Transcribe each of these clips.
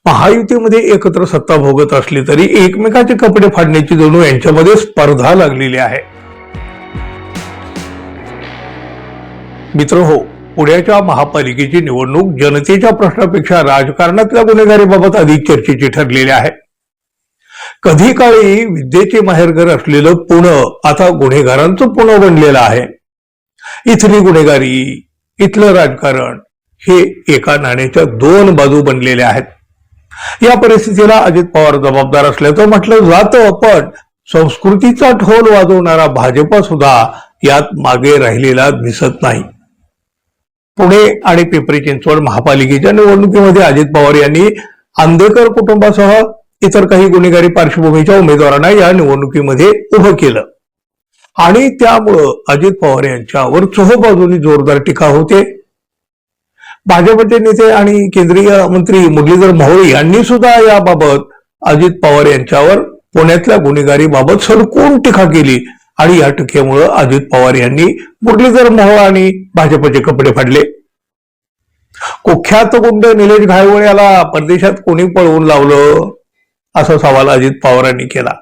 महायुतीमध्ये एकत्र सत्ता भोगत असली तरी एकमेकाचे कपडे फाडण्याची जणू यांच्यामध्ये स्पर्धा लागलेली आहे. मित्रहो, पुण्याच्या महापालिकेची निवडणूक जनतेच्या प्रश्नापेक्षा राजकारणातल्या गुन्हेगारीबाबत अधिक चर्चेची ठरलेली आहे. कधी काळी विद्येचे माहेरघर असलेलं पुणे आता गुन्हेगारांचं पुणे बनलेलं आहे. इथली गुन्हेगारी, इथलं राजकारण हे एका नाण्याच्या दोन बाजू बनलेले आहेत. या परिस्थितीला अजित पवार जबाबदार असल्याचं म्हटलं जातं, पण संस्कृतीचा ढोल वाजवणारा भाजपा सुद्धा यात मागे राहिलेला दिसत नाही. पुणे आणि पिंपरी चिंचवड महापालिकेच्या निवडणुकीमध्ये अजित पवार यांनी आंदेकर कुटुंबासह इतर काही गुन्हेगारी पार्श्वभूमीच्या उमेदवारांना या निवडणुकीमध्ये उभं केलं आणि त्यामुळं अजित पवार यांच्यावर चोहोबाजूनी जोरदार टीका होते. भाजपचे नेते आणि केंद्रीय मंत्री मुरलीधर मोहोळ यांनी सुद्धा याबाबत अजित पवार यांच्यावर पुण्यातल्या गुन्हेगारीबाबत सडकून टीका केली आणि या टीकेमुळे अजित पवार यांनी मुरलीधर मोहोळ आणि भाजपचे कपडे फाडले. कुख्यात गुंड निलेश घायवळ याला परदेशात कोणी पळवून लावलं असा सवाल अजित पवारांनी केला.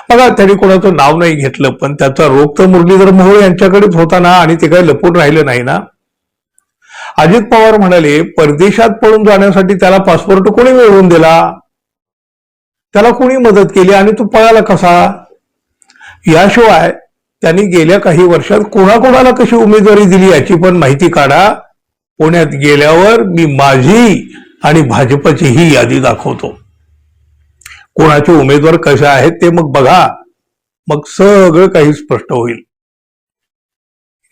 बघा, त्यांनी कोणाचं नाव नाही घेतलं, पण त्याचा रोग तर मुरलीधर मोहोळ यांच्याकडेच होता ना, आणि ते काही लपून राहिलं नाही ना. अजित पवार म्हणाले, परदेशात पळून जाण्यासाठी त्याला पासपोर्ट कोणी मिळवून दिला, त्याला कोणी मदत केली आणि तो पळाला कसा. याशिवाय त्यांनी गेल्या काही वर्षात कोणाकोणाला कशी उमेदवारी दिली याची पण माहिती काढा. पुण्यात गेल्यावर मी माझी आणि भाजपची ही यादी दाखवतो. कोणाचे उमेदवार कसे आहेत ते मग बघा, मग सगळं काही स्पष्ट होईल.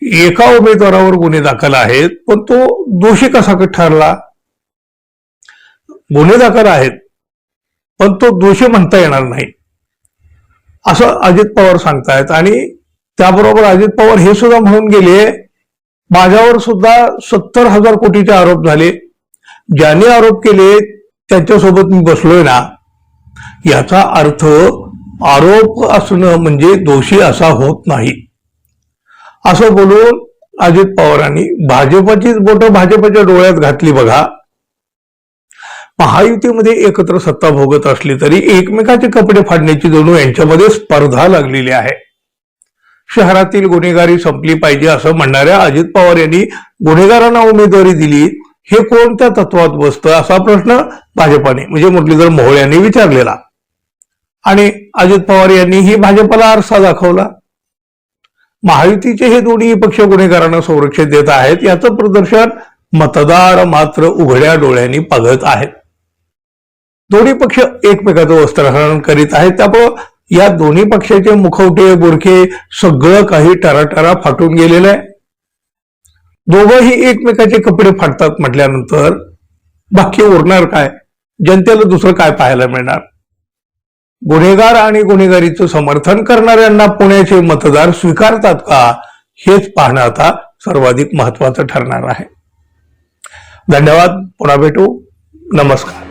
एका उमेदवारावर गुन्हे दाखल आहेत, पण तो दोषी कसा ठरला. गुन्हे दाखल आहेत, पण तो दोषी म्हणता येणार नाही असं अजित पवार सांगतायत. आणि त्याबरोबर अजित पवार हे सुद्धा म्हणून गेले, माझ्यावर सुद्धा 70,000 कोटीचे आरोप झाले, ज्यांनी आरोप केले त्यांच्यासोबत मी बसलोय ना. याचा अर्थ आरोप असणं म्हणजे दोषी असा होत नाही असं बोलून अजित पवारांनी भाजपचीच बोटं भाजपच्या डोळ्यात घातली. बघा, महायुतीमध्ये एकत्र सत्ता भोगत असली तरी एकमेकाचे कपडे फाडण्याची जणू यांच्यामध्ये स्पर्धा लागलेली आहे. शहरातील गुन्हेगारी संपली पाहिजे असं म्हणणाऱ्या अजित पवार यांनी गुन्हेगारांना उमेदवारी दिली, हे कोणत्या तत्वात बसतं असा प्रश्न भाजपाने म्हणजे मुरलीधर मोहोळ यांनी विचारलेला. आणि अजित पवार यांनी ही भाजपला आरसा दाखवला. महायुतीचे हे दोन्ही पक्ष गुन्हेगारांना संरक्षण देत आहेत याचं प्रदर्शन मतदार मात्र उघड्या डोळ्यांनी पाहत आहेत. दोन्ही पक्ष एकमेकाचं वस्त्रहरण करीत आहेत. त्यामुळं या दोन्ही पक्षाचे मुखवटे, बुरखे सगळं काही टराटरा फाटून गेलेलं आहे. दोघंही एकमेकाचे कपडे फाडतात म्हटल्यानंतर बाकी उरणार काय, जनतेला दुसरं काय पाहायला मिळणार. गुन्हेगार आणि गुन्हेगारीचं समर्थन करणाऱ्यांना पुण्याचे मतदार स्वीकारतात का, हेच पाहणं आता सर्वाधिक महत्वाचं ठरणार आहे. धन्यवाद. पुन्हा भेटू. नमस्कार.